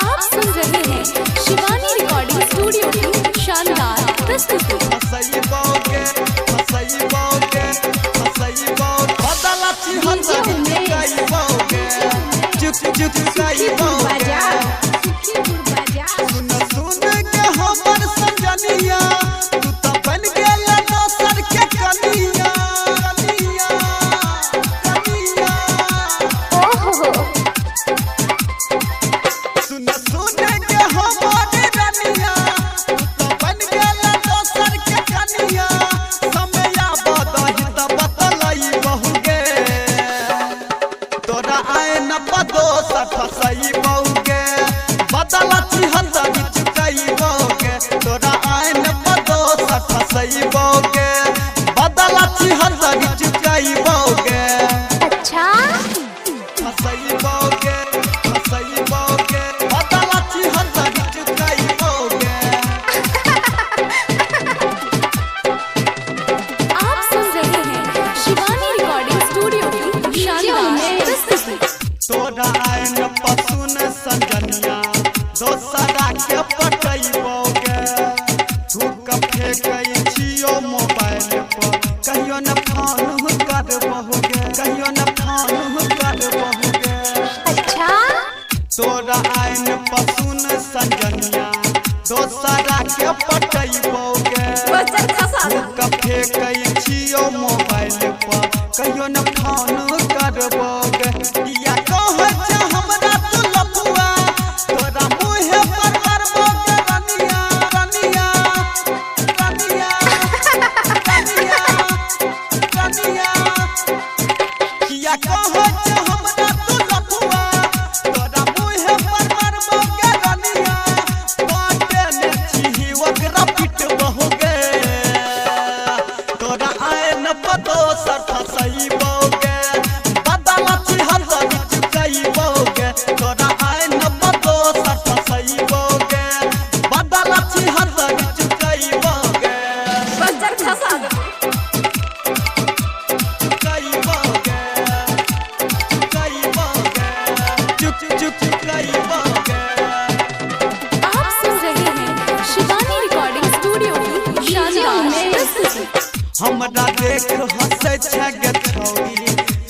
आप सुन रहे हैं शिवानी रिकॉर्डिंग स्टूडियो की शानदार प्रस्तुति। फसई बहुगे बदला चिहत बिचुकई बहुगे तोरा आइन बदो फसई बहुगे बदला चिहत बिचुकई बहुगे। अच्छा फसई बहुगे बदला चिहत बिचुकई बहुगे। आप सुन रहे हैं शिवानी रिकॉर्डिंग स्टूडियो की शानदार प्रस्तुति। तोरा आइन पसुन संजनिया दोसरा के पटैबोगे थूक फेंकै छियो मोबाइल पर कहियो न फोन करबोगे कहियो न फोन करबोगे। अच्छा तोरा आइन पसुन संजनिया दोसरा के पटैबोगे थूक फेंकै छियो मोबाइल पर कहियो न फोन करबोगे। फसई बहुगे बदला चिहत बिचुकई बहुगे तोरा आइन बदो फसई बहुगे बदला चिहत बिचुकई बहुगे। आप सुन रहे हैं शिवानी रिकॉर्डिंग स्टूडियो की शानदार प्रस्तुति। हमरा देख हंसै छै गे छौरी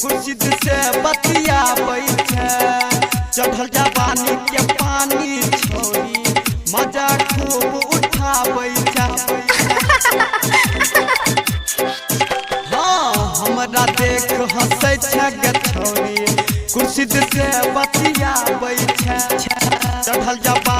कुर्सी से बतियाबै छै चढ़ल जवानी के पानी छौरी मजा खूब उठाबै छै। हाँ हमरा देख हंसै छै गे छौरी कुर्सी से बतियाबै छै चढ़ल जवानी